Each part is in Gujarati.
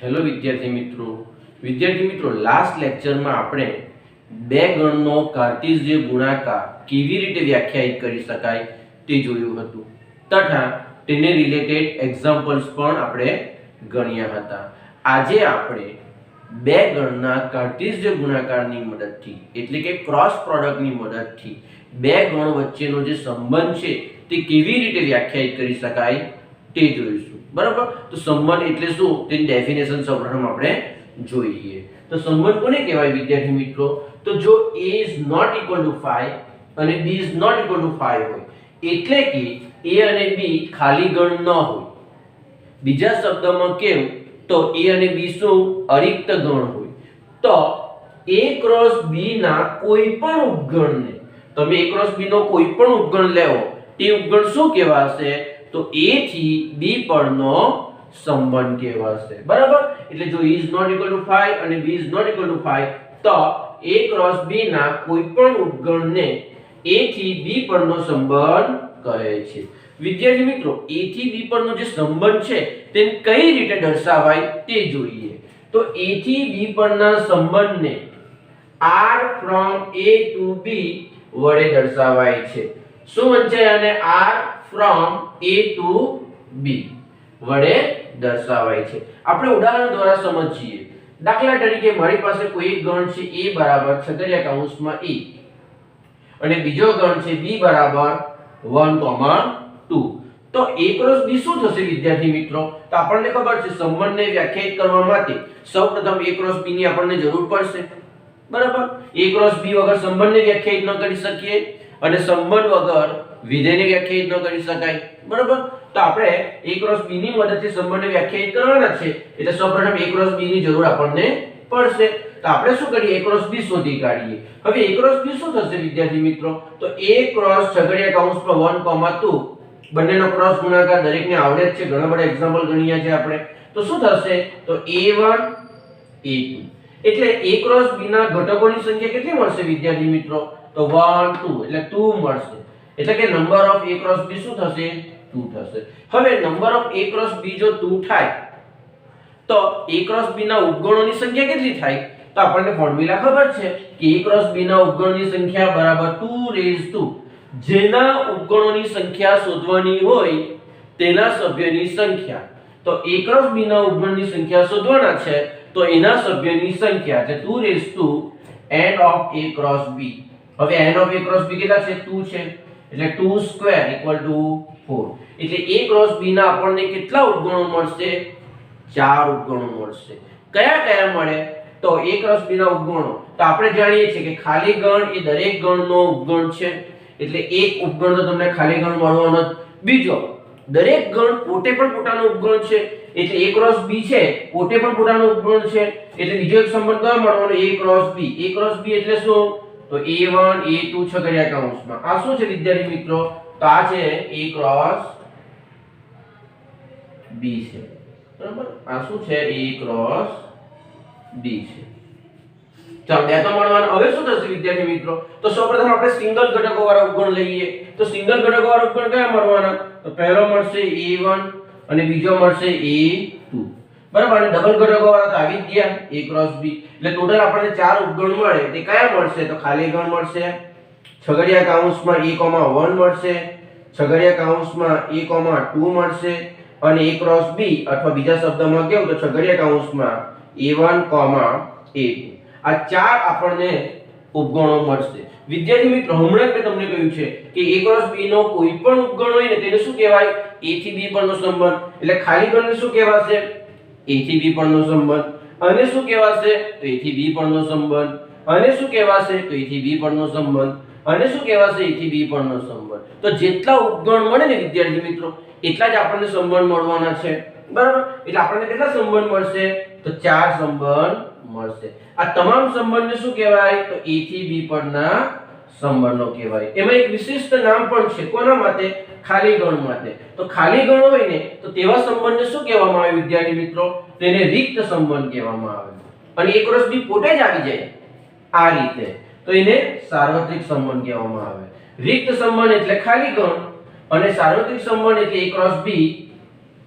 હેલો વિદ્યાર્થી મિત્રો લાસ્ટ લેક્ચરમાં આપણે બે ગણનો કાર્ટેશિય ગુણાકાર કેવી રીતે વ્યાખ્યાયિત કરી શકાય તે જોયું હતું તથા તેને રિલેટેડ એક્ઝામ્પલ્સ પણ આપણે ગણ્યા હતા. આજે આપણે બે ગણના કાર્ટેશિય ગુણાકારની મદદથી એટલે કે ક્રોસ પ્રોડક્ટની મદદથી બે ગણ વચ્ચેનો જે સંબંધ છે તે કેવી રીતે વ્યાખ્યાયિત કરી શકાય તે જોઈશું. બરાબર, તો સંબંધ એટલે શું તેની ડેફિનેશન સૌપ્રથમ આપણે જોઈએ. તો સંબંધ કોને કહેવાય વિદ્યાર્થી મિત્રો? તો જો a is not equal to 5 અને b is not equal to 5 હોય એટલે કે a અને b ખાલી ગણ ન હોય. બીજા શબ્દમાં કેવું તો a અને b શું અરિક્ત ગણ હોય તો a ક્રોસ b ના કોઈ પણ ઉપગણને તમે a ક્રોસ b નો કોઈ પણ ઉપગણ લેવો તે ઉપગણ શું કહેવાશે? તો a થી b પરનો સંબંધ કહેવાશે. બરાબર, એટલે જો a is not equal to 5 અને b is not equal to 5 તો a ક્રોસ b ના કોઈ પણ ઉપગણને a થી b પરનો સંબંધ કહે છે. વિદ્યાર્થી મિત્રો, a થી b પરનો જે સંબંધ છે તેને કઈ રીતે દર્શાવાય તે જોઈએ. તો a થી b પરના સંબંધને r from a to b વડે દર્શાવાય છે. શું વંચાય? અને r from a to b વડે દર્શાવાય છે. આપણે ઉદાહરણ દ્વારા સમજીએ. દાખલા તરીકે મારી પાસે કોઈ એક ગણ છે a બરાબર છગડીયા કૌંસમાં a અને બીજો ગણ છે b બરાબર 1,2. તો a ક્રોસ b શું થશે વિદ્યાર્થી મિત્રો? તો આપણને ખબર છે સંબંધને વ્યાખ્યાયિત કરવા માટે સૌપ્રથમ a ક્રોસ b ની આપણને જરૂર પડશે. બરાબર, a ક્રોસ b વગર સંબંધને વ્યાખ્યાયિત ન કરી શકીએ અને સંબંધ વગર વિધેયને વ્યાખ્યાયિત ન કરી શકાય. બરાબર, તો આપણે a ક્રોસ b ની મદદથી સંબંધને વ્યાખ્યાયિત કરવાના છે એટલે સૌપ્રથમ a ક્રોસ b ની જરૂર આપણને પડશે. તો આપણે શું કરીએ? a ક્રોસ b શોધી કાઢીએ. હવે a ક્રોસ b શું થશે વિદ્યાર્થી મિત્રો? તો a ક્રોસ છગડીયા કૌંસમાં 1,2 બંનેનો ક્રોસ ગુણાકાર દરેકને આવડે જ છે, ઘણા બધા એક્ઝામ્પલ ગણ્યા છે આપણે. તો શું થશે? તો a1 a2 એટલે a ક્રોસ b ના ઘટકોની સંખ્યા કેટલી મળશે વિદ્યાર્થી મિત્રો? તો 1 2 એટલે 2 મળશે. એટલે કે number of a cross b શું થશે? 2 થશે. હવે number of a cross b જો 2 થાય તો a ક્રોસ b ના ઉપગણોની સંખ્યા કેટલી થાય? તો આપણને ફોર્મ્યુલા ખબર છે કે a ક્રોસ b ના ઉપગણોની સંખ્યા બરાબર 2 જેના ઉપગણોની સંખ્યા શોધવાની હોય તેના સભ્યની સંખ્યા. તો a ક્રોસ b ના ઉપગણની સંખ્યા શોધવાના છે તો એના સભ્યની સંખ્યા એટલે 2 n of a cross b. હવે n of a cross b કેટલા છે? 2 છે એટલે 2 સ્ક્વેર = 4. એટલે a ક્રોસ b ના આપણને કેટલા ઉપગણો મળશે? 4 ઉપગણો મળશે. કયા કયા મળે? તો a ક્રોસ b ના ઉપગણો તો આપણે જાણીએ છીએ કે ખાલી ગણ એ દરેક ગણનો ઉપગણ છે એટલે એક ઉપગણ તો તમને ખાલી ગણ મળવાનો જ. બીજો, દરેક ગણ પોતે પણ પોતાનો ઉપગણ છે એટલે a ક્રોસ b છે પોતે પણ પોતાનો ઉપગણ છે એટલે બીજો એક સંબંધ કયો મળવાનો? a cross b. a cross b એટલે શું? તો a1 a2 છગડીયા કૌંસમાં આ શું છે વિદ્યાર્થી મિત્રો? તો આ છે a ક્રોસ b છે. બરાબર, આ શું છે? a ક્રોસ b છે. ચાલો બે તો મળવાના. હવે શું થશે વિદ્યાર્થી મિત્રો? તો સૌપ્રથમ આપણે સિંગલ ઘટકો વાળા ઉપગણ લઈએ. તો સિંગલ ઘટકો વાળા ઉપગણ કયા મળવાના? તો પહેલો મળશે a1 અને બીજો મળશે a2. બરાબર, અને ડબલ ઘટકો વાળા તો આવી જ ગયા a ક્રોસ b. એટલે ટોટલ આપણને 4 ઉપગણ મળે તે કયા મળશે? તો ખાલી ગણ મળશે, છગડીયા કૌંસમાં a,1 મળશે, છગડીયા કૌંસમાં a,2 મળશે અને a ક્રોસ b અથવા બીજા શબ્દમાં કેવું તો છગડીયા કૌંસમાં a1, a2. આ 4 આપણને ઉપગણો મળશે. વિદ્યાર્થી મિત્રો, હમણાં જ મેં તમને કહ્યું છે કે a ક્રોસ b નો કોઈ પણ ઉપગણ હોય ને તેને શું કહેવાય? a થી b પરનો સંબંધ. એટલે ખાલી ગણને શું કહેવાશે? a થી b પરનો સંબંધ. અને શું કહેવાશે? તો a થી b પરનો સંબંધ. અને શું કહેવાશે? તો a થી b પરનો સંબંધ. અને શું કહેવાશે? a થી b પરનો સંબંધ. તો જેટલા ઉપગણ મળે ને વિદ્યાર્થી મિત્રો એટલા જ આપણને સંબંધ મળવાના છે. બરાબર, એટલે આપણને કેટલા સંબંધ મળશે? તો 4 સંબંધ મળશે. આ તમામ સંબંધને શું કહેવાય? તો a થી b પરના સંબંધો કહેવાય. એમાં એક વિશિષ્ટ નામ પણ છે. કોના માટે? ખાલી ગણ માટે. તો ખાલી ગણ હોય ને તો તેવા સંબંધને શું કહેવામાં આવે વિદ્યાર્થી મિત્રો? તેને રિક્ત સંબંધ કહેવામાં આવે. અને a ક્રોસ b પોતે જ આવી જાય આ રીતે તો એને સાર્વત્રિક સંબંધ કહેવામાં આવે. રિક્ત સંબંધ એટલે ખાલી ગણ અને સાર્વત્રિક સંબંધ એટલે a ક્રોસ b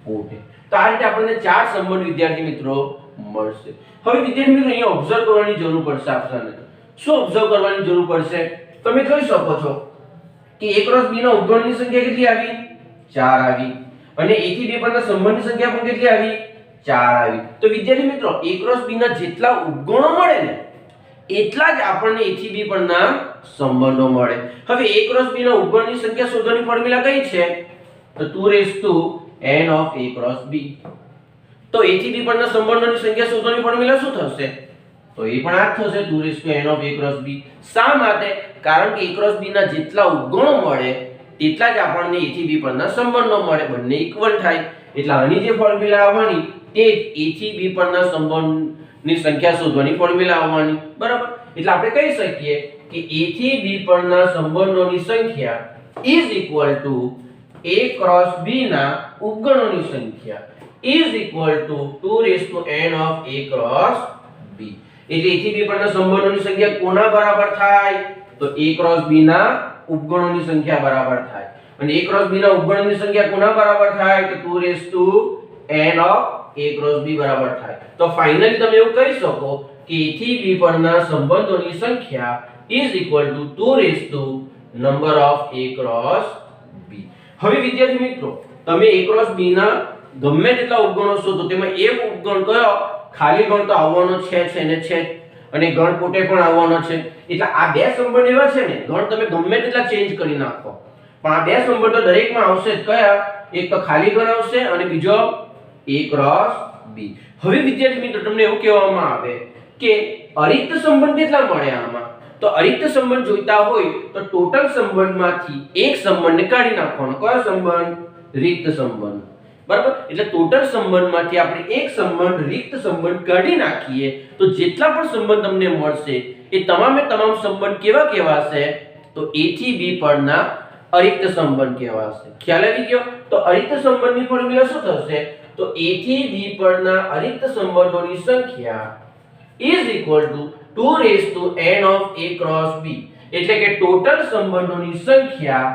પોતે. તો આ રીતે આપણને ચાર સંબંધ વિદ્યાર્થી મિત્રો મળશે. હવે વિદ્યાર્થી મિત્રો અહીંયા ઓબ્ઝર્વ કરવાની જરૂર પડશે આપણને. શું ઓબ્ઝર્વ કરવાની જરૂર પડશે? તમે જોઈ શકો છો કે a ક્રોસ b ના ઉપગણની સંખ્યા કેટલી આવી? 4 આવી. અને a થી b પરના સંબંધની સંખ્યા પણ કેટલી આવી? 4 આવી. તો વિદ્યાર્થી મિત્રો a ક્રોસ b ના જેટલા ઉપગણો મળે ને એટલા જ આપણને a થી b પરના સંબંધો મળે. હવે a ક્રોસ b ના ઉપગણની સંખ્યા શોધવાની ફોર્મ્યુલા કઈ છે? તો 2n of a cross b. તો a થી b પરના સંબંધોની સંખ્યા શોધવાની ફોર્મ્યુલા શું થશે? તો એ પણ આ જ થશે 2n of a cross b. શા માટે? કારણ કે a cross b ના જેટલા ઉપગણો મળે તેટલા જ આપણને a થી b પરના સંબંધો મળે, બંને ઇક્વલ થાય. એટલે આની જે ફોર્મ્યુલા આવવાની તે જ a થી b પરના સંબંધની સંખ્યા શોધવાની ફોર્મ્યુલા આવવાની. બરાબર? એટલે આપણે કહી શકીએ કે a થી b પરના સંબંધોની સંખ્યા is equal to a cross b ના ઉપગણોની સંખ્યા is equal to 2n of a cross b. એટલે a થી b પરના સંબંધોની સંખ્યા કોના બરાબર થાય? તો a cross b ના ઉપગણોની સંખ્યા બરાબર થાય. અને a cross b ના ઉપગણોની સંખ્યા કોના બરાબર થાય? તો 2n of a cross b બરાબર થાય. તો ફાઇનલી તમે એવું કહી શકો કે a થી b પરના સંબંધોની સંખ્યા is equal to 2 number of a cross b. હવે વિદ્યાર્થી મિત્રો તમે a cross b ના ગમે તેટલા ઉપગણો શોધો તેમાં એક ઉપગણ કયો ખાલી ગણ તો આવવાનો છે ને છે, અને ગણ પોતે પણ આવવાનો છે. એટલે આ બે સંબંધ એવા છે ને ગણ તમે ગમે તેટલા ચેન્જ કરી નાખો પણ આ બે સંબંધો દરેકમાં આવશે જ. કયા? એક તો ખાલી ગણ આવશે અને બીજો a cross b. હવે વિદ્યાર્થી મિત્રો તમને એવું કહેવામાં આવે કે અરિક્ત સંબંધ કેટલા મળે આમાં? તો અરિક્ત સંબંધ જોઈતા હોય તો ટોટલ સંબંધમાંથી એક સંબંધને કાઢી નાખવાનો. કયો સંબંધ? રિક્ત સંબંધ. બરાબર? એટલે ટોટલ સંબંધમાંથી આપણે એક સંબંધ રિક્ત સંબંધ કાઢી નાખીએ તો જેટલા પણ સંબંધ તમને મળશે એ તમામે તમામ સંબંધ કેવા કહેવાશે? તો a થી b પરના અરિક્ત સંબંધ કહેવાશે. ખ્યાલ આવી ગયો? તો અરિક્ત સંબંધની ફોર્મ્યુલા શું થશે? તો a થી b પરના અરિક્ત સંબંધોની સંખ્યા is equal to 2n of a cross b. એટલે કે ટોટલ સંબંધોની સંખ્યા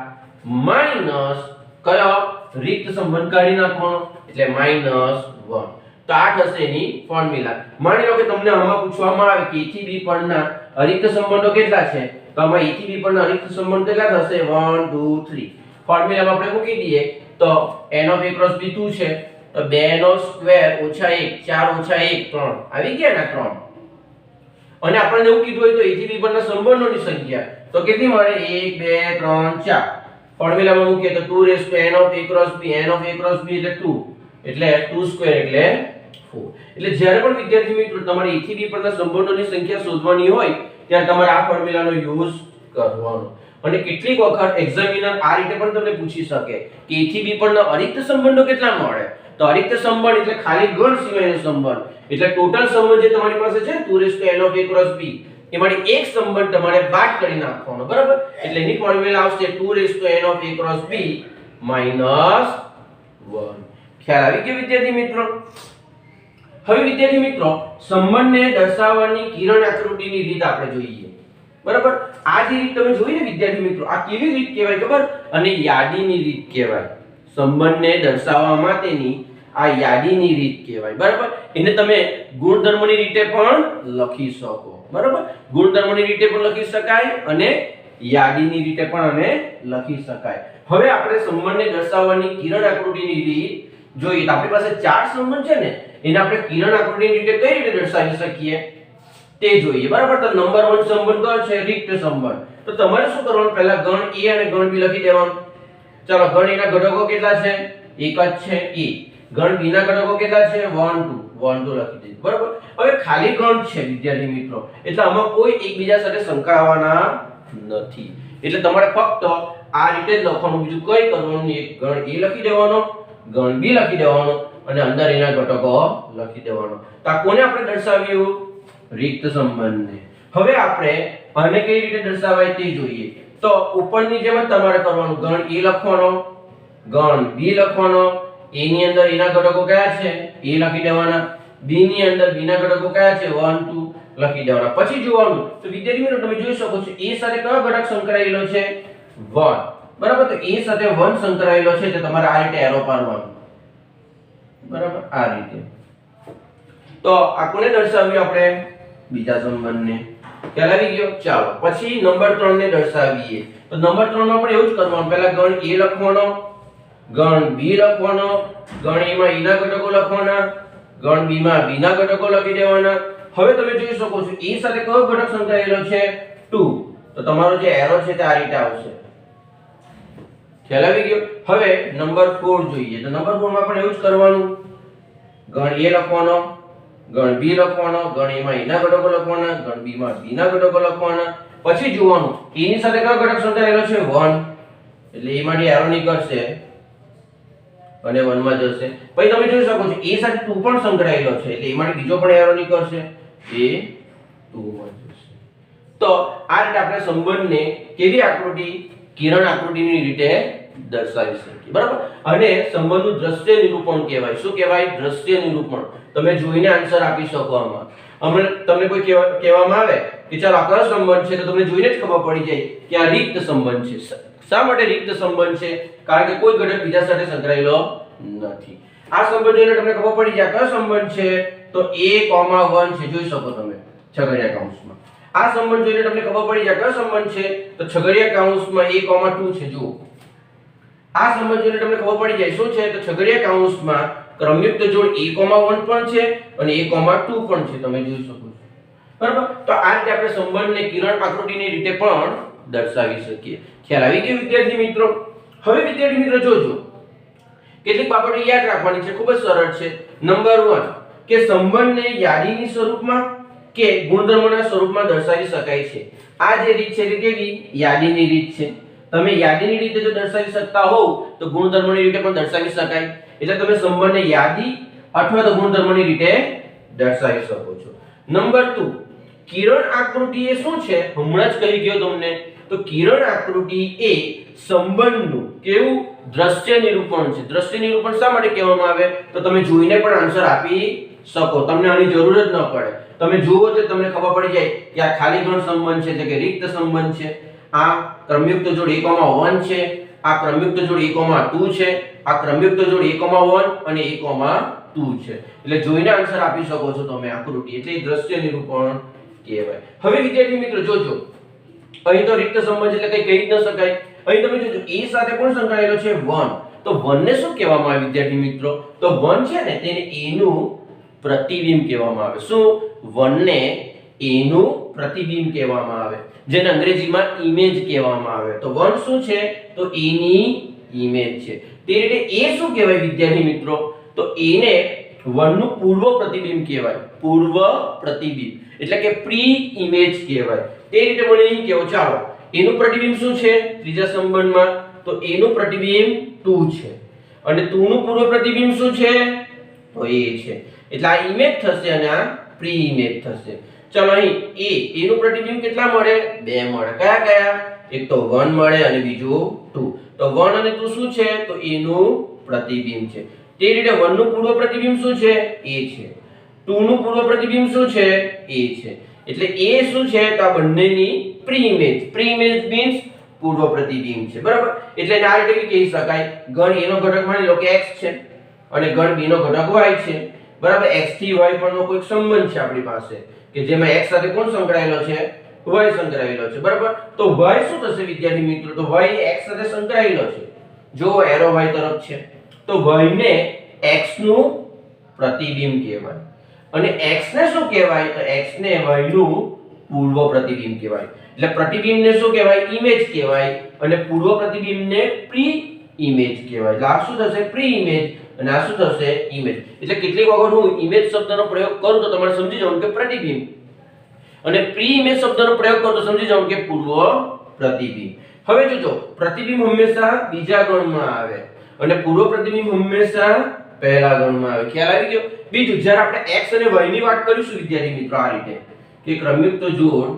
માઈનસ કયો? રિક્ત સંબંધ કાઢી નાખવાનો એટલે -1. તો આ થશે એની ફોર્મ્યુલા. માની લો કે તમને આમાં પૂછવામાં આવે કે a થી b પરના અરિક્ત સંબંધો કેટલા છે? તો આમાં a થી b પરના અરિક્ત સંબંધ કેટલા થશે? 1 2 3. ફોર્મ્યુલામાં આપણે મૂકી દઈએ તો n of a cross b 2 છે તો 2 નો સ્ક્વેર ઓછા 1 4 ઓછા 1 3 આવી ગયા ને 3. અને આપણને એવું કીધું હોય તો a થી b પરના સંબંધોની સંખ્યા તો કેટલી મળે? 1 2 3 4. ફોર્મ્યુલામાં મૂકીએ તો 2n of a cross b, n of a cross b એટલે 2 એટલે 2 સ્ક્વેર એટલે 4. એટલે જ્યારે પણ વિદ્યાર્થી મિત્રો તમારે a થી b પરના સંબંધોની સંખ્યા શોધવાની હોય ત્યારે તમારે આ ફોર્મ્યુલાનો યુઝ કરવાનો. અને કેટલીક વખત એક્ઝામિનર આ રીતે પણ તમને પૂછી શકે કે a થી b પરના અરિક્ત સંબંધો કેટલા મળે? તો અરિક્ત સંબંધ એટલે ખાલી ગણ સિવાયનો સંબંધ. એટલે ટોટલ સંબંધ જે તમારી પાસે છે 2n of a cross b એમાંથી એક સંબંધ તમારે બાદ કરી નાખવાનો. બરાબર? એટલે એની ફોર્મ્યુલા આવશે 2n of a cross b -1. ખ્યાલ આવી ગયો વિદ્યાર્થી મિત્રો? હવે વિદ્યાર્થી મિત્રો સંબંધને દર્શાવવાની કિરણ આકૃતિની રીત આપણે જોઈએ. બરાબર? આ જે રીત તમે જોઈ ને વિદ્યાર્થી મિત્રો આ કેવી રીત કહેવાય ખબર? અને યાદીની રીત કહેવાય. સંબંધને દર્શાવવા માટેની આ યાદીની રીત કહેવાય. બરાબર? એને તમે ગુણધર્મની રીતે પણ લખી શકો. બરાબર? ગુણધર્મની રીતે પણ લખી શકાય અને યાદીની રીતે પણ આને લખી શકાય. હવે આપણે સંબંધને દર્શાવવાની કિરણ આકૃતિની રીત જોઈએ. તો આપણી પાસે ચાર સંબંધ છે ને એને આપણે કિરણ આકૃતિની રીતે કઈ રીતે દર્શાવી શકીએ તે જોઈએ. બરાબર? તો નંબર 1 સંબંધ કયો છે? રિક્ત સંબંધ. તો તમારે શું કરવાનું? પહેલા ગણ a અને ગણ b લખી દેવાનું. ચાલો ગણ a ના ઘટકો કેટલા છે? એક જ છે a. ગણ b ના ઘટકો કેટલા છે? 1 2 લખી દીધું. બરાબર? હવે ખાલી ગણ છે વિદ્યાર્થી મિત્રો એટલે આમાં કોઈ એકબીજા સાથે સંકળાવાના નથી. એટલે તમારે ફક્ત આ રીતે જ લખવાનું, બીજું કઈ કરવાનું નહીં. એક ગણ a લખી દેવાનો, ગણ b લખી દેવાનો અને અંદર એના ઘટકો લખી દેવાનો. તો આ કોને આપણે દર્શાવ્યું? રિક્ત સંબંધને. હવે આપણે આને કઈ રીતે દર્શાવાય તે જોઈએ. તો ઉપરની જેમ જ તમારે કરવાનું. ગણ a લખવાનો, ગણ b લખવાનો, a ની અંદર એના ઘટકો કયા છે? a લખી દેવાના. b ની અંદર b ના ઘટકો કયા છે? 1 2 લખી દેવાના. પછી જોવાનું તો વિદ્યાર્થી મિત્રો તમે જોઈ શકો છો a સાથે કયો ઘટક સંકળાયેલો છે? 1. બરાબર? તો a સાથે 1 સંકળાયેલો છે તો તમારે આ રીતે એરો પાડવાનું. બરાબર આ રીતે. તો આ કોને દર્શાવ્યું આપણે? બીજા સંબંધને. ખ્યાલ આવી ગયો? ચાલો પછી નંબર 3 ને દર્શાવીએ. તો નંબર 3 માં પણ એવું જ કરવાનું. પહેલા ગણ A લખવાનો, ગણ B લખવાનો, ગણ A માં E ના ઘટકો લખવાના, ગણ B માં B ના ઘટકો લખી દેવાના. હવે તમે જોઈ શકો છો A સાથે કયો ઘટક સંકળાયેલો છે? 2. તો તમારો જે એરો છે તે આ રીતે આવશે. ખ્યાલ આવી ગયો? હવે નંબર 4 જોઈએ. તો નંબર 4 માં પણ એવું જ કરવાનું. ગણ A લખવાનો, ગણ B લખવાનો, ગણ A માં E ના ઘટકો લખવાના, ગણ B માં B ના ઘટકો લખવાના. પછી જોવાનું E ની સાથે કયો ઘટક સંકળાયેલો છે? 1. એટલે E માંથી એરો નીકળશે અને 1 માં જશે. પછી તમે જોઈ શકો છો A સાથે 2 પણ સંકળાયેલો છે એટલે એમાંથી બીજો પણ એરો નીકળશે, એ 2 માં જશે. તો આ રીતે આપણે સંબંધને કેવી આકૃતિ, કિરણ આકૃતિની રીતે દર્શાવી શકીએ. બરાબર. અને સંબંધનું દ્રશ્ય નિરૂપણ કહેવાય. શું કહેવાય? દ્રશ્ય નિરૂપણ. તમે જોઈને આન્સર આપી શકો. આમાં હમણાં તમને કોઈ કહેવામાં આવે કે ચાલો આ કયો સંબંધ છે, તો તમને જોઈને જ ખબર પડી જાય કે આ રિક્ત સંબંધ છે. શા માટે રિક્ત સંબંધ છે? કારણ કે કોઈ ઘટક બીજા સાથે સંકળાયેલો નથી. આ સંબંધ જોઈને તમને ખબર પડી જાય કયો સંબંધ છે, તો A,1 છે. જોઈ શકો તમે છગડીયા કૌંસમાં. આ સંબંધ જોઈને તમને ખબર પડી જાય કયો સંબંધ છે, તો છગડીયા કૌંસમાં A,2 છે. જુઓ આ સંબંધ જોઈને તમને ખબર પડી જાય શું છે, તો છગડીયા કૌંસમાં ક્રમયુક્ત જોડ A,1 પણ છે અને A,2 પણ છે. તમે જોઈ શકો છો. બરાબર. તો આ રીતે આપણે સંબંધને કિરણ આકૃતિની રીતે પણ દર્શાવી શકીએ. ખ્યાલ આવી ગયો વિદ્યાર્થી મિત્રો? હવે વિદ્યાર્થી મિત્રો જોજો કેટલીક બાબતો યાદ રાખવાની છે. ખૂબ જ સરળ છે. નંબર 1 કે સંબંધને યાદીની સ્વરૂપમાં કે ગુણધર્મોના સ્વરૂપમાં દર્શાવી શકાય છે. આ જે રીત છે તે કેવી? યાદીની રીત છે. તમે યાદીની રીતે જો દર્શાવી શકતા હોવ તો ગુણધર્મોની રીતે પણ દર્શાવી શકાય. એટલે તમે સંબંધને યાદી અથવા તો ગુણધર્મોની રીતે દર્શાવી શકો છો. નંબર 2 કિરણ આકૃતિ એ શું છે? હમણાં જ કહી ગયો તમને. તો કિરણ આકૃતિ એ સંબંધનું કેવું? દ્રશ્ય નિરૂપણ છે. દ્રશ્ય નિરૂપણ શા માટે કહેવામાં આવે? તો તમે જોઈને પણ આન્સર આપી શકો. તમને આની જરૂર જ ન પડે. તમે જુઓ તો તમને ખબર પડી જાય કે આ ખાલી ગણ સંબંધ છે, એટલે કે રિક્ત સંબંધ છે. આ ક્રમયુક્ત જોડ A,1 છે, આ ક્રમયુક્ત જોડ A,2 છે, આ ક્રમયુક્ત જોડ A,1 અને A,2 છે. એટલે જોઈને આન્સર આપી શકો છો તમે આકૃતિ. એટલે દ્રશ્ય નિરૂપણ કહેવાય. હવે વિદ્યાર્થી મિત્રો જોજો, અહીં તો રિક્ત સંબંધ એટલે કઈ કહી જ ન શકાય. અહીં તમે જોજો A સાથે કોણ સંકળાયેલો છે? 1. તો 1 ને શું કહેવામાં આવે વિદ્યાર્થી મિત્રો? તો 1 છે ને તેને A નું પ્રતિબિંબ કહેવામાં આવે. શું? 1 ને A નું પ્રતિબિંબ કહેવામાં આવે, જેને અંગ્રેજીમાં ઇમેજ કહેવામાં આવે. તો 1 શું છે? તો A ની ઇમેજ છે. તે રીતે A શું કહેવાય વિદ્યાર્થી મિત્રો? તો A ને 1 નું પૂર્વ પ્રતિબિંબ કહેવાય. પૂર્વ પ્રતિબિંબ એટલે કે પ્રી ઇમેજ કહેવાય. તે રીતે મને અહીં કહેવો. ચાલો A નું પ્રતિબિંબ શું છે ત્રીજા સંબંધમાં? તો A નું પ્રતિબિંબ 2 છે અને 2 નું પૂર્વ પ્રતિબિંબ શું છે? તો A છે. એટલે આ ઇમેજ થશે અને આ પ્રી ઇમેજ થશે. ચાલો અહીં A નું પ્રતિબિંબ કેટલા મળે? 2 મળે. કયા કયા? એક તો 1 મળે અને બીજું 2. તો 1 અને 2 શું છે? તો A નું પ્રતિબિંબ છે. તે રીતે 1 નું પૂર્વ પ્રતિબિંબ શું છે? A છે. 2 નું પૂર્વ પ્રતિબિંબ શું છે? A છે. એટલે A શું છે? તો આ બંનેની pre image. Pre image means પૂર્વ પ્રતિબિંબ છે. બરાબર. એટલે આ રીતે કહી શકાય ગણ A નો ઘટક માની લો કે x છે અને ગણ B નો ઘટક y છે. બરાબર. x થી y પરનો કોઈ સંબંધ છે આપણી પાસે કે જેમાં x સાથે કોણ સંકળાયેલો છે? y સંકળાયેલો છે. બરાબર. તો y શું થશે વિદ્યાર્થી મિત્રો? તો y x સાથે સંકળાયેલો છે. જો એરો y તરફ છે તો y ને x નું પ્રતિબિંબ કહેવાય અને x ને શું કહેવાય? તો x ને y નું પૂર્વ પ્રતિબિંબ કહેવાય. એટલે પ્રતિબિંબને શું કહેવાય? ઇમેજ કહેવાય અને પૂર્વ પ્રતિબિંબને પ્રી ઇમેજ કહેવાય. એટલે આ શું થશે? પ્રી ઇમેજ અને આ શું થશે? ઇમેજ. એટલે કેટલીક વખત હું ઇમેજ શબ્દનો પ્રયોગ કરું તો તમારે સમજી જવાનું કે પ્રતિબિંબ, અને પ્રી ઇમેજ શબ્દનો પ્રયોગ કરું તો સમજી જવાનું કે પૂર્વ પ્રતિબિંબ. હવે જોજો પ્રતિબિંબ હંમેશા બીજા ગણમાં આવે અને પૂર્વ પ્રતિબિંબ હંમેશા પહેલા ગણમાં આવે. ખ્યાલ આવી ગયો? બીજું જ્યારે આપણે x અને y ની વાત કરીશું વિદ્યાર્થી મિત્રો આ રીતે કે ક્રમયુક્ત જોડ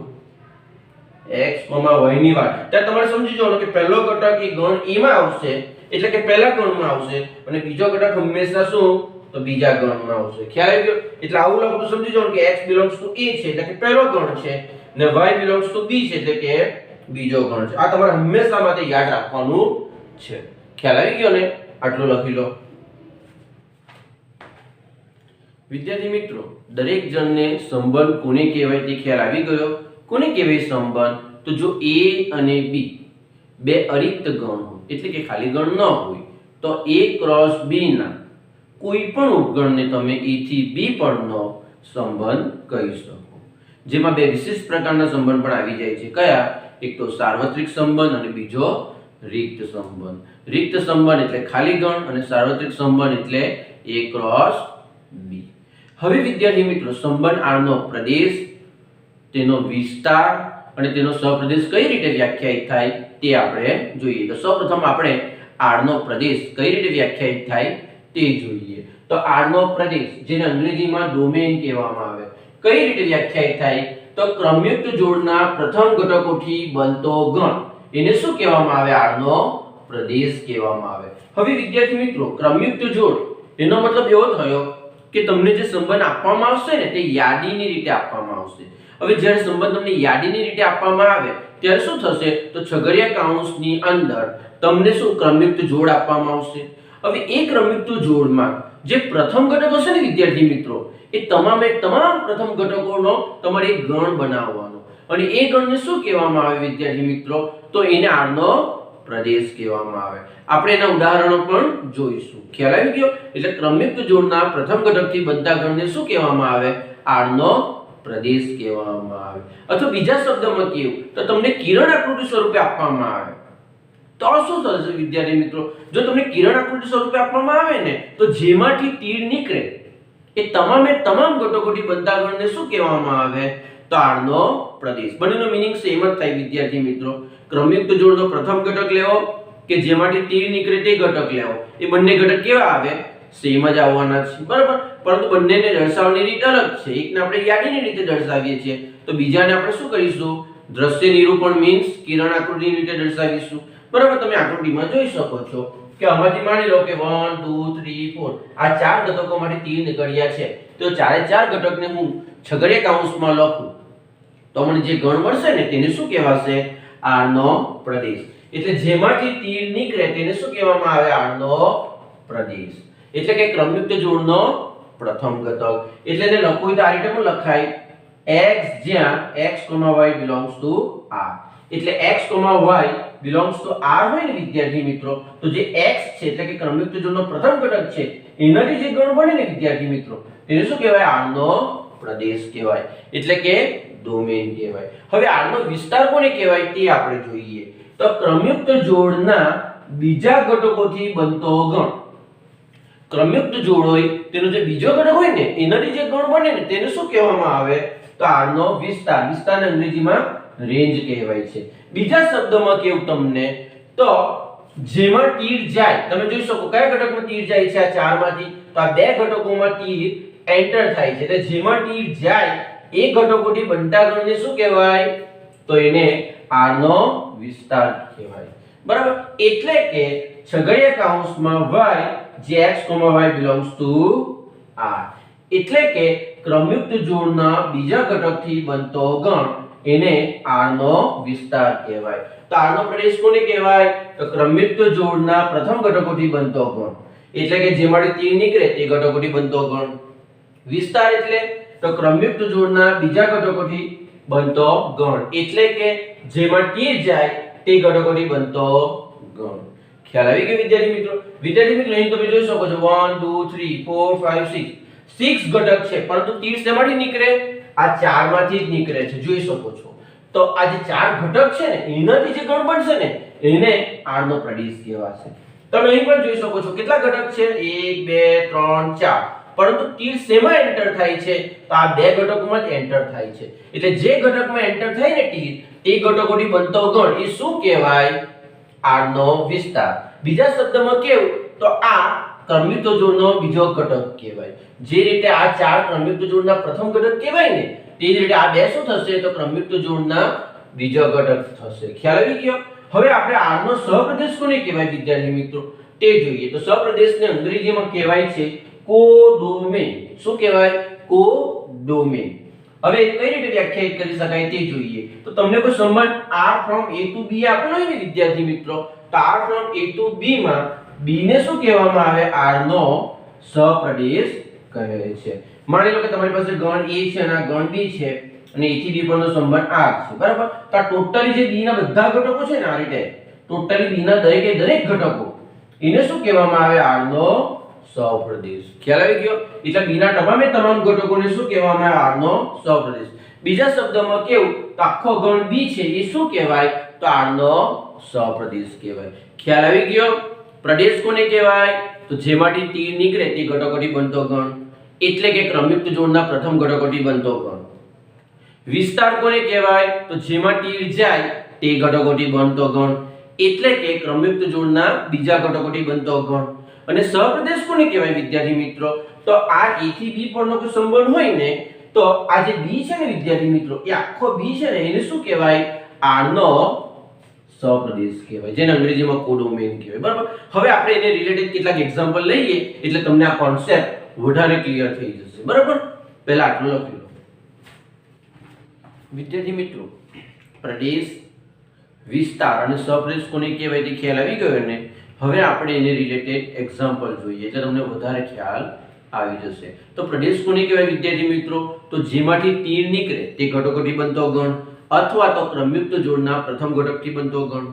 x, y ની વાત, ત્યારે તમારે સમજી જવાનું કે પહેલો ઘટક એ ગણ A માં આવશે એટલે કે પહેલા ગણમાં આવશે અને બીજો ઘટક હંમેશા શું? તો બીજા ગણમાં આવશે. ખ્યાલ આવી ગયો? એટલે આવું લખો તો સમજી જવાનું કે x belongs to A છે એટલે કે પહેલો ગણ છે અને y belongs to B છે એટલે કે બીજો ગણ છે. આ તમારે હંમેશા માટે યાદ રાખવાનું છે. ખ્યાલ આવી ગયો ને? આટલું લખી લો. વિદ્યાર્થી મિત્રો, દરેક જણને સંબંધ કોને કહેવાય તે ખ્યાલ આવી ગયો. કોને કહેવાય સંબંધ? તો જો A અને B બે અરિક્ત ગણ હોય, એટલે કે ખાલી ગણ ન હોય, તો A ક્રોસ B ના કોઈ પણ ઉપગણને તમે A થી B પરનો સંબંધ કહી શકો. જેમાં બે વિશિષ્ટ પ્રકારના સંબંધ પણ આવી જાય છે. કયા? એક તો સાર્વત્રિક સંબંધ અને બીજો રિક્ત સંબંધ. રિક્ત સંબંધ એટલે ખાલી ગણ અને સાર્વત્રિક સંબંધ એટલે A ક્રોસ B. હવે વિદ્યાર્થી મિત્રો, સંબંધ R નો પ્રદેશ, તેનો વિસ્તાર અને તેનો સહપ્રદેશ કઈ રીતે વ્યાખ્યાયિત થાય તે આપણે જોઈએ. તો સૌપ્રથમ આપણે R નો પ્રદેશ કઈ રીતે વ્યાખ્યાયિત થાય તે જોઈએ. તો R નો પ્રદેશ, જેને અંગ્રેજીમાં ડોમેન કહેવામાં આવે, કઈ રીતે વ્યાખ્યાયિત થાય? તો ક્રમયુક્ત જોડના પ્રથમ ઘટકોથી બનતો ગણ, એને શું કહેવામાં આવે? R નો પ્રદેશ કહેવામાં આવે. હવે વિદ્યાર્થી મિત્રો, ક્રમયુક્ત જોડ એનો મતલબ એવો થયો કે તમને જે સંબંધ આપવામાં આવશે ને તે યાદીની રીતે આપવામાં આવશે. હવે જ્યારે સંબંધ તમને યાદીની રીતે આપવામાં આવે ત્યારે શું થશે? તો છગડીયા કૌંસની અંદર તમને શું ક્રમયુક્ત જોડ આપવામાં આવશે. હવે એ ક્રમયુક્ત જોડમાં જે પ્રથમ ઘટક હશે ને વિદ્યાર્થી મિત્રો, એ તમામ પ્રથમ ઘટકોનો તમારે એક ગણ બનાવવાનો, અને એ ગણને શું કહેવામાં આવે વિદ્યાર્થી મિત્રો? તો એને R નો પ્રદેશ કહેવામાં આવે. આપણે એના ઉદાહરણો પણ જોઈશું. ખ્યાલ આવી ગયો? એટલે ક્રમયુક્ત જોડના પ્રથમ ઘટકથી બનતા ગણને શું કહેવામાં આવે? R નો પ્રદેશ કહેવામાં આવે. અથવા બીજા શબ્દમાં કહેવું તો તમને કિરણ આકૃતિ સ્વરૂપે આપવામાં આવે તો શું થશે વિદ્યાર્થી મિત્રો? જો તમને કિરણ આકૃતિ સ્વરૂપે આપવામાં આવે ને, તો જેમાંથી તીર નીકળે એ તમામ ઘટકોથી બનતા ગણને શું કહેવામાં આવે? તો R નો પ્રદેશ. બંનેનો મીનિંગ સેમ જ થાય વિદ્યાર્થી મિત્રો. ક્રમયુક્ત જોડનો પ્રથમ ઘટક લેવો કે જેમાંથી તીર નીકળે તે ઘટક લેવો, એ બંને ઘટક કેવા આવે? સેમ જ આવવાના છે, બરાબર. પરંતુ બંનેને દર્શાવવાની રીત અલગ છે. એકને આપણે યાદીની રીતે દર્શાવીએ છીએ, તો બીજાને આપણે શું કરીશું? દ્રશ્ય નિરૂપણ મીન્સ કિરણ આકૃતિની રીતે દર્શાવીશું, બરાબર. તમે આકૃતિમાં જોઈ શકો છો કે આમાંથી માની લો કે 1 2 3 4 આ ચાર ઘટકોમાંથી તીર નીકળ્યા છે. તો ચારે ચાર ઘટકને હું છગડીયા કૌંસમાં લખું તો મને જે ગણ મળશે ને તેને શું કહેવાશે? R નો પ્રદેશ. એટલે જેમાંથી તીર નીકળે તેને શું કહેવામાં આવે? R નો પ્રદેશ. એટલે કે ક્રમયુક્ત જોડનો પ્રથમ ઘટક. એટલે એને લખવું હોય તો આ રીતે પણ લખાય, x જ્યાં x, y belongs to R. એટલે x, y belongs to R હોય ને વિદ્યાર્થી મિત્રો, તો જે x છે એટલે કે ક્રમયુક્ત જોડનો પ્રથમ ઘટક છે એનાથી જે ગણ બને ને વિદ્યાર્થી મિત્રો, તેને શું કહેવાય? R નો પ્રદેશ કહેવાય, એટલે કે ડોમેન કહેવાય. હવે R નો વિસ્તાર કોને કહેવાય તે આપણે જોઈએ. તો ક્રમયુક્ત જોડના બીજા ઘટકોથી બનતો ગણ. ક્રમયુક્ત જોડ હોય તેનો જે બીજો ઘટક હોય ને એનાથી જે ગણ બને ને તેને શું કહેવામાં આવે? તો R નો વિસ્તાર. વિસ્તારને અંગ્રેજીમાં રેન્જ કહેવાય છે. બીજા શબ્દમાં કેવું તમને, તો જેમાં તીર જાય, તમે જોઈ શકો કયા ઘટકમાં તીર જાય છે? આ ચારમાંથી. તો આ બે ઘટકોમાં તીર એન્ટર થાય છે, એટલે જેમાં તીર જાય એ ઘટકોથી બનતા ગણને શું કહેવાય? તો એને R નો વિસ્તાર કહેવાય, બરાબર. એટલે કે છગડીયા કૌંસમાં y જે x, y belongs to R. એટલે કે ક્રમયુક્ત જોડના બીજા ઘટકથી બનતો ગણ એને R નો વિસ્તાર કહેવાય. તો R નો પ્રદેશ કોને કહેવાય? તો ક્રમયુક્ત જોડના પ્રથમ ઘટકોથી બનતો ગણ, એટલે કે જેમાંથી તીર નીકળે તે ઘટકોથી બનતો ગણ. વિસ્તાર એટલે તો ક્રમયુક્ત જોડના બીજા ઘટકોથી બનતો ગણ, એટલે કે જેમાં તીર જાય તે ઘટકોથી બનતો ગણ. ખ્યાલ આવી ગયો વિદ્યાર્થી મિત્રો? વિદ્યાર્થી મિત્રો, અહીં તમે જોઈ શકો છો 1 2 3 4 5 6 6 ઘટક છે, પરંતુ તીર શેમાંથી નીકળે? આ ચારમાંથી જ નીકળે છે, જોઈ શકો છો. તો આ જે ચાર ઘટક છે ને એનાથી જે ગણ બનશે ને એને R નો પ્રદેશ કહેવાશે. તમે અહીં પણ જોઈ શકો છો કેટલા ઘટક છે? 1 2 3 4. પરંતુ તીર શેમાં એન્ટર થાય છે? તો આ બે ઘટકોમાં જ એન્ટર થાય છે. એટલે જે ઘટકમાં એન્ટર થાય ને તીર એ ઘટકોથી બનતો ગણ એ શું કહેવાય? R નો વિસ્તાર. બીજા શબ્દમાં કેવું તો આ ક્રમયુક્ત જોડનો બીજો ઘટક કહેવાય. જે રીતે આ ચાર ક્રમયુક્ત જોડના પ્રથમ ઘટક કહેવાય ને તે જ રીતે આ બે શું થશે? તો ક્રમયુક્ત જોડના બીજો ઘટક થશે. ખ્યાલ આવી ગયો? હવે આપણે R નો સહપ્રદેશ કોને કહેવાય વિદ્યાર્થી મિત્રો તે જોઈએ. તો સહપ્રદેશને અંગ્રેજીમાં કહેવાય છે કોડોમેન. શું કહેવાય? કોડોમેન. હવે કઈ રીતે વ્યાખ્યાયિત કરી શકાય તે જોઈએ. તો તમને કોઈ સંબંધ R from A to B આપેલો હોય ને વિદ્યાર્થી મિત્રો, તો R from A to B માં B ને શું કહેવામાં આવે? R નો સહપ્રદેશ કહે છે. માની લો કે તમારી પાસે ગણ A છે અને આ ગણ B છે અને A થી B પરનો સંબંધ R છે, બરાબર? તો આ ટોટલી જે B ના બધા ઘટકો છે ને આ રીતે ટોટલી B ના દરેકે દરેક ઘટકો એને શું કહેવામાં આવે? R નો સહપ્રદેશ. ખ્યાલ આવી ગયો? એટલે B ના તમામ ઘટકોને શું કહેવામાં આવે? R નો સહપ્રદેશ. બીજા શબ્દોમાં કેવું તો આખો ગણ B છે એ શું કહેવાય? તો R નો સહપ્રદેશ કહેવાય. ખ્યાલ આવી ગયો? પ્રદેશ કોને કહેવાય? તો જેમાંથી તીર નીકળે તે ઘટકોથી બનતો ગણ, એટલે કે ક્રમયુક્ત જોડના પ્રથમ ઘટકોથી બનતો ગણ. વિસ્તાર કોને કહેવાય? તો જેમાં તીર જાય તે ઘટકોથી બનતો ગણ, એટલે કે ક્રમયુક્ત જોડના બીજા ઘટકોથી બનતો ગણ. અને સહપ્રદેશ કોને કહેવાય વિદ્યાર્થી મિત્રો? તો આ A થી B પરનો કોઈ સંબંધ હોય ને તો આ જે B છે ને વિદ્યાર્થી મિત્રો એ આખો B છે ને એને શું કહેવાય? R નો સહપ્રદેશ કહેવાય, જેને અંગ્રેજીમાં કોડોમેન કહેવાય, બરાબર? હવે આપણે એને રિલેટેડ કેટલાક એક્ઝામ્પલ લઈએ એટલે તમને આ કોન્સેપ્ટ વધારે ક્લિયર થઈ જશે, બરાબર? પહેલા આટલું લખી લો. વિદ્યાર્થી મિત્રો, પ્રદેશ, વિસ્તાર અને સહપ્રદેશ કોને કહેવાય તે ખ્યાલ આવી ગયો ને? હવે આપણે એને રિલેટેડ એક્ઝામ્પલ જોઈએ એટલે તમને વધારે ખ્યાલ આવી જશે. તો પ્રદેશ કોને કહેવાય વિદ્યાર્થી મિત્રો? તો જેમાંથી તીર નીકળે તે ઘટકોથી બનતો ગણ અથવા તો ક્રમયુક્ત જોડના પ્રથમ ઘટકથી બનતો ગણ.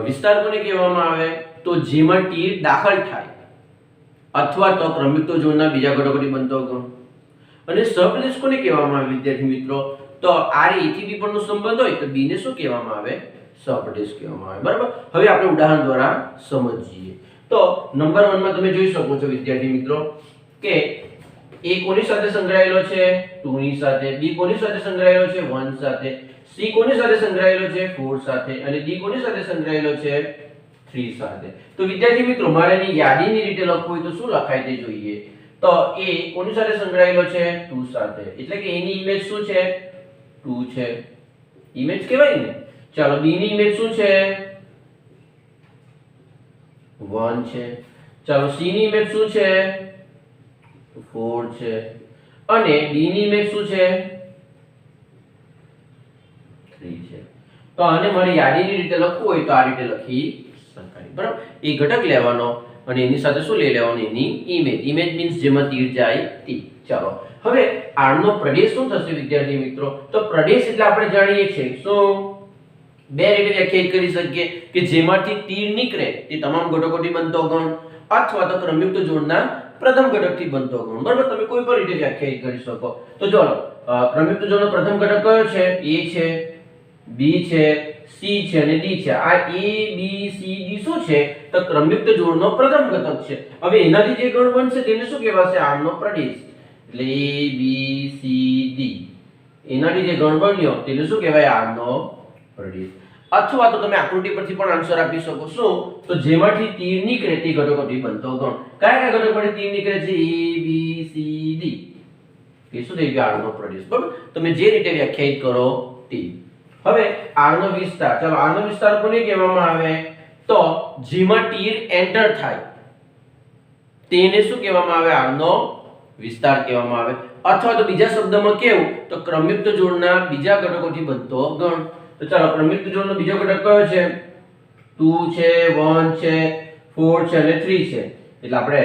વિસ્તાર કોને કહેવામાં આવે? તો જેમાં તીર દાખલ થાય અથવા તો ક્રમયુક્ત જોડના બીજા ઘટકોથી બનતો ગણ. અને સહપ્રદેશ કોને કહેવામાં આવે વિદ્યાર્થી મિત્રો? તો આ A થી B પરનો સંબંધ હોય તો B ને શું કહેવામાં આવે? સહપ્રદેશ કહેવામાં આવે, બરાબર? હવે આપણે ઉદાહરણ દ્વારા સમજીએ. તો નંબર 1 માં તમે જોઈ શકો છો વિદ્યાર્થી મિત્રો કે A કોની સાથે સંકળાયેલો છે? 2 ની સાથે. B કોની સાથે સંકળાયેલો છે? 1 સાથે. C કોની સાથે સંકળાયેલો છે? 4 સાથે. અને D કોની સાથે સંકળાયેલો છે? 3 સાથે. તો વિદ્યાર્થી મિત્રો મારે એની યાદીની રીતે લખવું હોય તો શું લખાય તે જોઈએ. તો A કોની સાથે સંકળાયેલો છે? 2 સાથે. એટલે કે A ની ઇમેજ શું છે? 2 છે. ઇમેજ કહેવાય ને? ચાલો B ની ઇમેજ શું છે? 1 છે. ચાલો C ની ઇમેજ શું છે? 4 છે. અને D ની ઇમેજ શું છે? 3 છે. તો આને મારી યાદીની રીતે લખવું હોય તો આ રીતે લખી શકાય, બરાબર? એ ઘટક લેવાનો અને એની સાથે શું લઈ લેવાનું? એની ઇમેજ. ઇમેજ મીન્સ જેમાં તીર જાય તે. ચાલો હવે R નો પ્રદેશ શું થશે વિદ્યાર્થી મિત્રો? તો પ્રદેશ એટલે આપણે જાણીએ છીએ શું? બે રીતે વ્યાખ્યાયિત કરી શકીએ કે જેમાંથી તીર નીકળે તે તમામ ઘટકોથી બનતો ગણ અથવા તો ક્રમયુક્ત જોડના પ્રથમ ઘટકથી બનતો ગણ, બરાબર? તમે કોઈ પણ રીતે વ્યાખ્યાયિત કરી શકો. તો ચાલો ક્રમયુક્ત જોડનો પ્રથમ ઘટક કયો છે? A છે, B છે, C છે અને D છે. આ A B C D શું છે? તો ક્રમયુક્ત જોડનો પ્રથમ ઘટક છે. હવે એનાથી જે ગણ બનશે તેને શું કહેવાશે? R નો પ્રદેશ. એટલે A B C D એનાથી જે ગણ બન્યો તેને શું કહેવાય? R નો પ્રદેશ. અથવા તો તમે આકૃતિ પરથી પણ આન્સર આપી શકો. શું? તો જેમાંથી તીર નીકળે તે ઘટકોથી બનતો ગણ. કયા કયા ઘટકોથી તીર નીકળે છે? A B C D. એ શું થઈ ગયું? R નો પ્રદેશ, બરાબર? તમે જે રીતે વ્યાખ્યાયિત કરો તે. હવે R નો વિસ્તાર. ચાલો R નો વિસ્તાર કોને કહેવામાં આવે? તો જેમાં તીર એન્ટર થાય તેને શું કહેવામાં આવે? R નો વિસ્તાર કહેવામાં આવે. અથવા તો બીજા શબ્દમાં કેવું તો ક્રમયુક્ત જોડના બીજા ઘટકોથી બનતો ગણ. તો ચાલો ક્રમયુક્ત જોડનો બીજો ઘટક કયો છે? 2 છે, 1 છે, 4 છે અને 3 છે. એટલે આપણે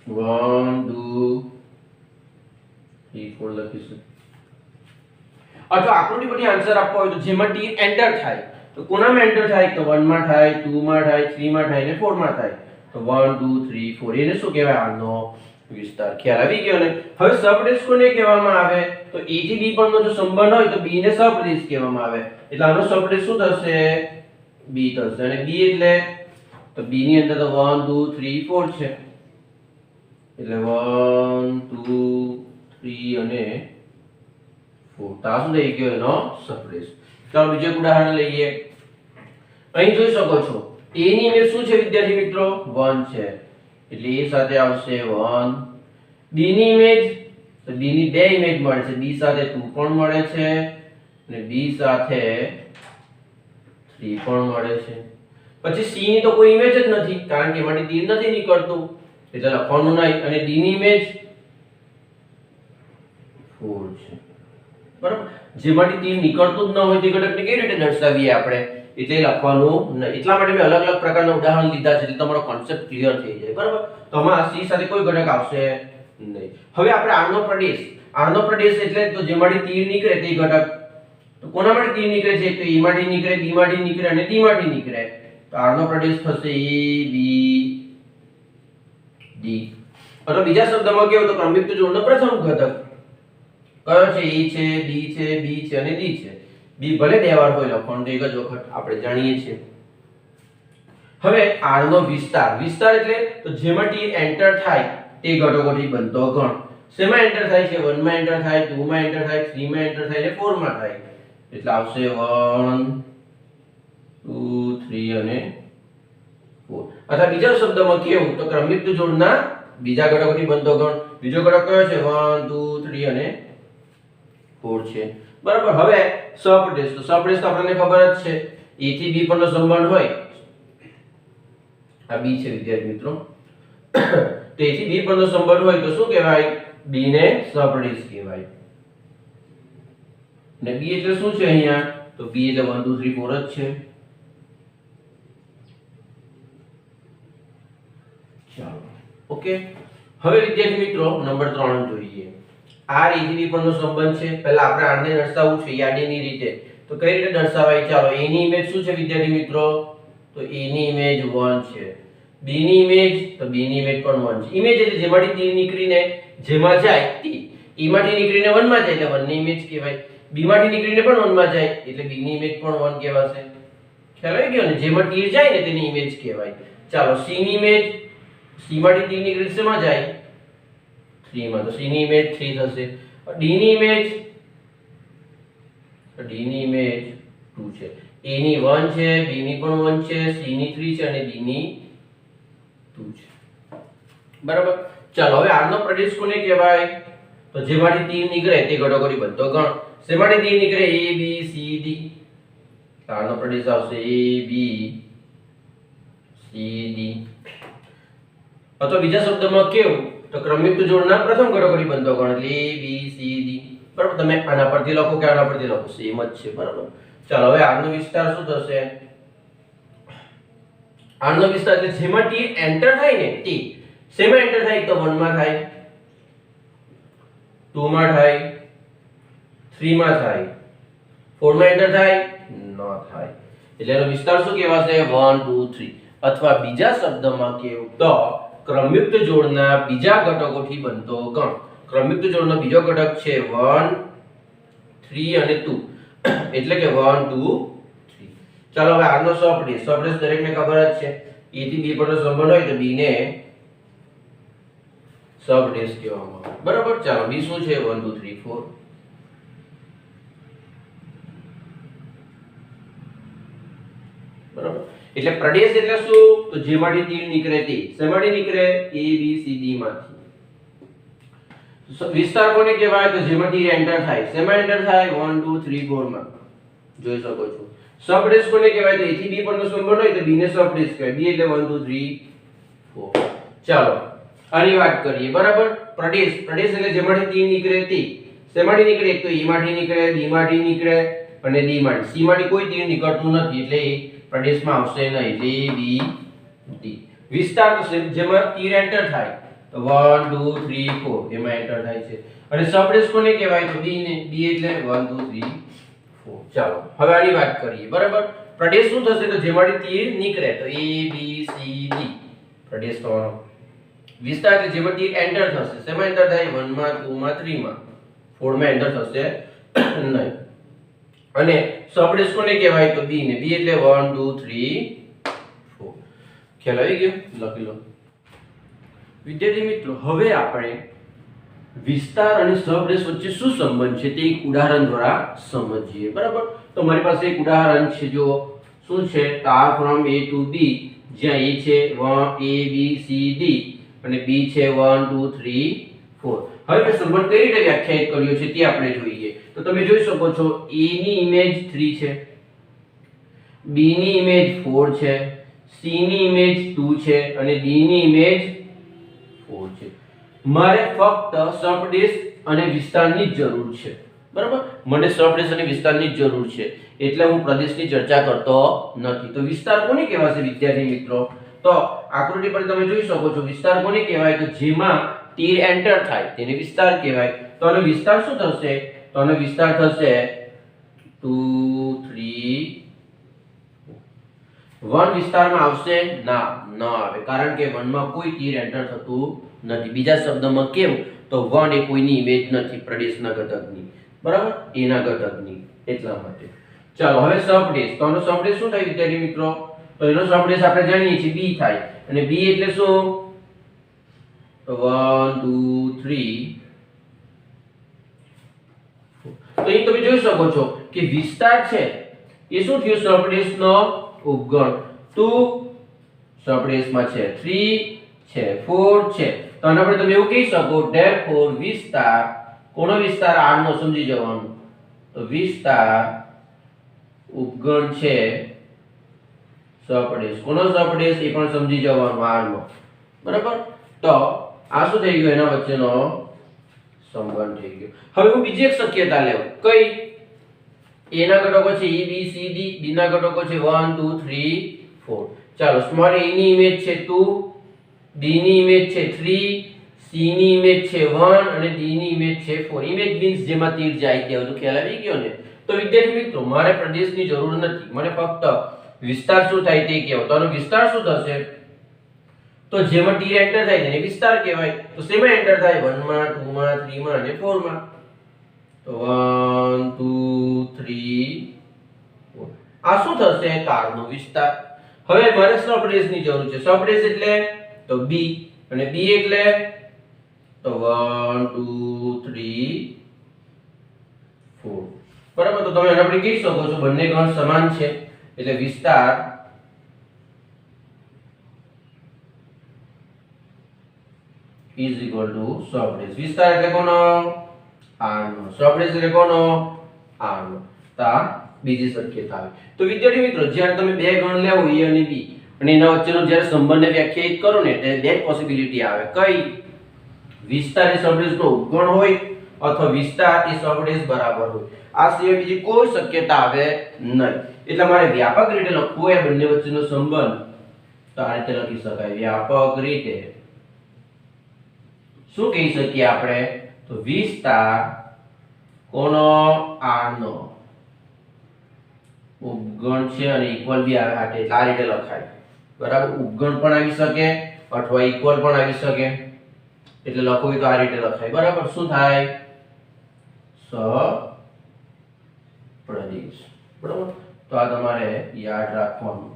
1 2 3 4 લખીશું. અથવા આકૃતિ પરથી આન્સર આપવો હોય તો જેમાં ટી એન્ટર થાય તો કોનામાં એન્ટર થાય? તો 1 માં થાય, 2 માં થાય, 3 માં થાય અને 4 માં થાય. તો 1 2 3 4 એને શું કહેવાય? આનો વિસ્તાર. ખ્યાલ આવી ગયો ને? હવે સહપ્રદેશ કોને કહેવામાં આવે? તો A થી B પરનો જો સંબંધ હોય તો B ને સહપ્રદેશ કહેવામાં આવે. એટલે આનો સહપ્રદેશ શું થશે? B થશે. અને B એટલે તો B ની અંદર તો 1 2 3 4 છે. એટલે 1 2 3 અને 4 તો આ શું થઈ ગયો? એનો સહપ્રદેશ. ચાલો બીજું એક ઉદાહરણ લઈએ. અહીં જોઈ શકો છો A ની ઇમેજ શું છે વિદ્યાર્થી મિત્રો? 1 છે. એટલે A સાથે આવશે 1. B ની ઇમેજ તો B ની બે ઇમેજ મળે છે. B સાથે 2 પણ મળે છે અને B સાથે 3 પણ મળે છે. પછી C ની તો કોઈ ઇમેજ જ નથી કારણ કે એમાંથી તીર નથી નીકળતું એટલે લખવાનું નહીં. અને D ની ઇમેજ 4 છે, બરાબર? જેમાંથી તીર નીકળતું જ ન હોય તે ઘટકને કેવી રીતે દર્શાવીએ આપણે? એટલે લખવાનું નહીં. એટલા માટે મેં અલગ અલગ પ્રકારના ઉદાહરણ લીધા છે એટલે તમારો કોન્સેપ્ટ ક્લિયર થઈ જાય. બરાબર, તો આમાં સી સાથે કોઈ ઘટક આવશે નહીં. હવે આપણે આરનો પ્રદેશ એટલે તો જેમાંથી તીર નીકળે તે ઘટક. તો કોના માટે તીર નીકળે છે? તો એ માંથી નીકળે, બી માંથી નીકળે અને ડી માંથી નીકળે. તો આરનો પ્રદેશ થશે એ બી ડી. અથવા બીજા શબ્દમાં કહેવું તો ક્રમયુક્ત જોડનો પ્રથમ ઘટક કયો છે? એ છે, ડી છે, બી છે અને ડી છે. બી ભલે બે વાર હોય લખવાનું, એક જ વખત આપણે જાણીએ છીએ. હવે આર નો વિસ્તાર એટલે તો જેમાંથી એન્ટર થાય તે ઘટકોથી બનતો ગણ. શેમાં એન્ટર થાય છે? 1 માં એન્ટર થાય, 2 માં એન્ટર થાય, 3 માં એન્ટર થાય અને 4 માં થાય. એટલે આવશે 1 2 3 અને 4. અથવા બીજા શબ્દમાં કહેવું તો ક્રમયુક્ત જોડના બીજા ઘટકોથી બનતો ગણ. બીજો ઘટક કયો છે? 1 2 3 અને 4 છે. બરાબર. હવે સહપ્રદેશ તો આપણને ખબર જ છે, a થી b પરનો સંબંધ હોય. આ b છે વિદ્યાર્થી મિત્રો. તો a થી b પરનો સંબંધ હોય તો શું કહેવાય? b ને સહપ્રદેશ કહેવાય. ને b એટલે શું છે અહીંયા? તો b એટલે 1 2 3 4 જ છે. ચાલો ઓકે. હવે વિદ્યાર્થી મિત્રો નંબર 3 જોઈએ. r a થી b પરનો સંબંધ છે. પહેલા આપણે r ને દર્શાવવું છે યાદીની રીતે. તો કઈ રીતે દર્શાવાય? ચાલો, a ની ઇમેજ શું છે વિદ્યાર્થી મિત્રો? તો a ની ઇમેજ 1 છે. b ની ઇમેજ, તો b ની ઇમેજ પણ 1 છે. ઇમેજ એટલે જેમાંથી તીર નીકળીને જેમાં જાય તે. e માંથી નીકળીને 1 માં જાય એટલે 1 ની ઇમેજ કહેવાય. b માંથી નીકળીને પણ 1 માં જાય એટલે b ની ઇમેજ પણ 1 કહેવાશે. ખ્યાલ આવી ગયો ને? જેમાં તીર જાય ને તેની ઇમેજ કહેવાય. ચાલો, c ની ઇમેજ, c માંથી તીર નીકળીને શેમાં જાય? 3 માં, તો c ની ઇમેજ 3 થશે. d ની ઇમેજ, d ની ઇમેજ 2 છે. a ની 1 છે, b ની પણ 1 છે, c ની 3 છે અને d ની 2 છે. બરાબર. ચાલો, હવે r નો પ્રદેશ કોને કહેવાય? તો જેમાંથી તીર નીકળે તે ઘટકોથી બનતો ગણ. શેમાંથી તીર નીકળે? a b c d. r નો પ્રદેશ આવશે a b c d. અથવા બીજા શબ્દમાં કેવું તો ક્રમયુક્ત જોડના પ્રથમ ઘટકોથી બનતો ગણ એટલે a b c d. બરાબર. તમે આના પરથી લખો કે આના પરથી લખો, સેમ જ છે. બરાબર. ચાલો, હવે r નો વિસ્તાર શું થશે? r નો વિસ્તાર એટલે જેમાં તીર એન્ટર થાય ને તે. શેમાં એન્ટર થાય? તો 1 માં થાય, 2 માં થાય, 3 માં થાય, 4 માં એન્ટર થાય ન થાય. એટલે એનો વિસ્તાર શું કહેવાશે? 1 2 3. અથવા બીજા શબ્દમાં કહેવું તો ક્રમયુક્ત જોડના બીજા ઘટકોથી બનતો ગણ. ક્રમયુક્ત જોડનો બીજો ઘટક છે 1 3 અને 2. એટલે કે 1 2 3. ચાલો, હવે r નો સહપ્રદેશ દરેકને ખબર જ છે. a થી b પરનો સંબંધ હોય તો b ને સહપ્રદેશ કહેવામાં આવે. બરાબર. ચાલો, b શું છે? 1 2 3 4. બરાબર. એટલે પ્રદેશ એટલે શું? તો જેમાંથી તીર નીકળે તે. શેમાંથી નીકળે? a b c d માંથી. વિસ્તાર કોને કહેવાય? તો જેમાં તીર એન્ટર થાય. શેમાં એન્ટર થાય? 1 2 3 4 માં. જોઈ શકો છો. સહપ્રદેશ કોને કહેવાય? તો a થી b પરનો સંબંધ હોય તો b ને સહપ્રદેશ કહેવાય. b એટલે 1 2 3 4. ચાલો, આની વાત કરીએ. બરાબર. પ્રદેશ એટલે જેમાંથી તીર નીકળે તે. શેમાંથી નીકળે? એક તો e માંથી નીકળે, b માંથી નીકળે અને d માંથી. c માંથી કોઈ તીર નીકળતું નથી એટલે એ પ્રદેશમાં આવશે નહીં. એટલે a b d. વિસ્તાર તો જેમાં તીર એન્ટર થાય તો 1 2 3 4 એમાં એન્ટર થાય છે. અને સહપ્રદેશ કોને કહેવાય? તો b ને. b એટલે 1 2 3 4. ચાલો, હવે આની વાત કરીએ. બરાબર. પ્રદેશ શું થશે? તો જેમાંથી તીર નીકળે તો a b c d પ્રદેશ થવાનો. વિસ્તાર એટલે જેમાં તીર એન્ટર થશે. શેમાં એન્ટર થાય? 1 માં, 2 માં, 3 માં. 4 માં એન્ટર થશે નહીં. અને સહપ્રદેશ કોને કહેવાય? તો b ને. b એટલે 1 2 3 4. ખ્યાલ આવી ગયો? લખી લો. વિદ્યાર્થી મિત્રો, હવે આપણે વિસ્તાર અને સહપ્રદેશ વચ્ચે શું સંબંધ છે તે એક ઉદાહરણ દ્વારા સમજીએ. બરાબર. તો મારી પાસે એક ઉદાહરણ છે. જો શું છે? r from a to b, જ્યાં a છે a b c d અને b છે 1 2 3 4. હવે મેં સંબંધ કઈ રીતે વ્યાખ્યાયિત કર્યો છે તે આપણે જોઈએ. તો તમે જોઈ શકો છો, a ની ઇમેજ 3 છે, b ની ઇમેજ 4 છે, c ની ઇમેજ 2 છે અને d ની ઇમેજ 4 છે. મારે ફક્ત સહપ્રદેશ અને વિસ્તારની જ જરૂર છે. બરાબર, મને સપ્રદેશ અને વિસ્તારની જ જરૂર છે એટલે હું પ્રદેશની ચર્ચા કરતો નથી. તો વિસ્તાર કોને કહેવાશે વિદ્યાર્થી મિત્રો? તો આકૃતિ પર તમે જોઈ શકો છો વિસ્તાર કોને કહેવાય? તો જેમાં તીર એન્ટર થાય તેને વિસ્તાર કહેવાય. તો આનો વિસ્તાર શું થશે? તો આનો વિસ્તાર થશે 2 3 1 વિસ્તારમાં આવશે ના, ન આવે, કારણ કે 1 માં કોઈ તીર એન્ટર થતું નથી. બીજા શબ્દમાં કેવું? તો 1 એ કોઈની ઇમેજ નથી પ્રદેશના ઘટકની, બરાબર, એના ઘટકની, એટલા માટે. ચાલો હવે સપ્રદેશ. તો આનો સપ્રદેશ શું થાય વિદ્યાર્થી મિત્રો? તો એનો સપ્રદેશ આપણે જાણીએ છીએ બી થાય. અને બી એટલે શું? તો 1 2 3 તો અહીં તમે જોઈ શકો છો કે વિસ્તાર છે એ શું થયું? સપ્રદેશનો ઉપગણ. 2 સપ્રદેશમાં છે, 3 છે, 4 છે. તો આના પર તમે એવું કહી શકો therefore વિસ્તાર, કોનો વિસ્તાર? r નો, સમજી જવાનું. તો વિસ્તાર ઉપગણ છે સપ્રદેશ. કોનો સપ્રદેશ? એ પણ સમજી જવાનું, r નો, બરાબર. તો આ શું થઈ ગયું? એના વચ્ચેનો સંબંધ થઈ ગયો. હવે હું બીજી એક શક્યતા લેવું. કઈ? a ના ઘટકો છે e b c d, b ના ઘટકો છે 1 2 3 4. ચાલો, સ્મોલ a ની ઇમેજ છે 2, b ની ઇમેજ છે 3, c ની ઇમેજ છે 1 અને d ની ઇમેજ છે 4. ઇમેજ મીન્સ જેમાં તીર જાય તે બધું ખ્યાલ આવી ગયો ને? તો વિદ્યાર્થી મિત્રો મારે પ્રદેશની જરૂર નથી, મને ફક્ત વિસ્તાર શું થાય તે કહેવો. તો આનો વિસ્તાર શું થશે? તો જેમાં તીર એન્ટર થાય તેને વિસ્તાર કહેવાય. તો શેમાં એન્ટર થાય? 1 માં 2 માં 3 માં અને 4 માં. તો 1 2 3 4 આ શું થશે? તારનો વિસ્તાર. હવે મારે સપ્રદેશની જરૂર છે. સપ્રદેશ એટલે તો b, અને b એટલે તો 1 2 3 4, બરાબર. તો તમે આના પર કહી શકો છો બંને ગણ સમાન છે એટલે વિસ્તાર is equal to સપ્રદેશ. વિસ્તાર એટલે કોનો? r નો. સપ્રદેશ એટલે કોનો? r નો. તા બીજી શક્યતા આવે. તો વિદ્યાર્થી મિત્રો જ્યારે તમે બે ગણ લેવો a અને b અને એના વચ્ચેનો જ્યારે સંબંધને વ્યાખ્યાયિત કરો ને એટલે બે પોસિબિલિટી આવે. કઈ? વિસ્તાર એ સપ્રદેશનો ઉપગણ હોય અથવા વિસ્તાર એ સપ્રદેશ બરાબર હોય. આ સિવાય બીજી કોઈ શક્યતા આવે નહીં. એટલે મારે વ્યાપક રીતે લખવું હોય બંને વચ્ચેનો સંબંધ તો આ રીતે લખી શકાય. વ્યાપક રીતે શું કહી શકીએ આપણે? તો વિસ્તાર કોનો? r નો ઉપગણ છે અને ઇક્વલ બી આવે હાટે, આ રીતે લખાય, બરાબર. ઉપગણ પણ આવી શકે અથવા ઇક્વલ પણ આવી શકે, એટલે લખવું હોય તો આ રીતે લખાય, બરાબર. શું થાય? સપ્રદેશ, બરાબર. તો આ તમારે યાદ રાખવાનું.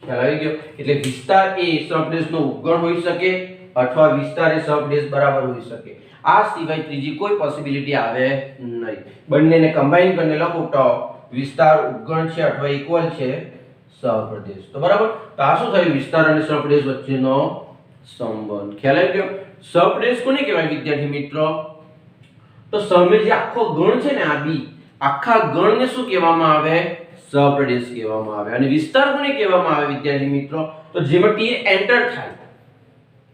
ખ્યાલ આવી ગયો? એટલે વિસ્તાર એ સપ્રદેશનો ઉપગણ હોઈ શકે અથવા વિસ્તાર એ સપ્રદેશ બરાબર હોઈ શકે. આ સિવાય ત્રીજી કોઈ પોસિબિલિટી આવે નહીં. બંનેને કમ્બાઈન કરીને લખો તો વિસ્તાર ઉપગણ છે અથવા ઇક્વલ છે સપ્રદેશ. તો બરાબર. તો આ શું થયું? વિસ્તાર અને સપ્રદેશ વચ્ચેનો સંબંધ. ખ્યાલ આવી ગયો? સપ્રદેશ કોને કહેવાય વિદ્યાર્થી મિત્રો? તો સમે જે આખો ગણ છે ને આ બી, આખા ગણને શું કહેવામાં આવે? સપ્રદેશ કહેવામાં આવે. અને વિસ્તાર કોને કહેવામાં આવે વિદ્યાર્થી મિત્રો? તો જેમાં તીર એન્ટર થાય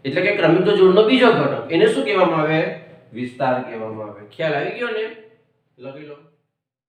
એટલે કે ક્રમિક જોડનો બીજો ઘટક, એને શું કહેવામાં આવે? વિસ્તાર કહેવામાં આવે. ખ્યાલ આવી ગયો ને? લખી લો.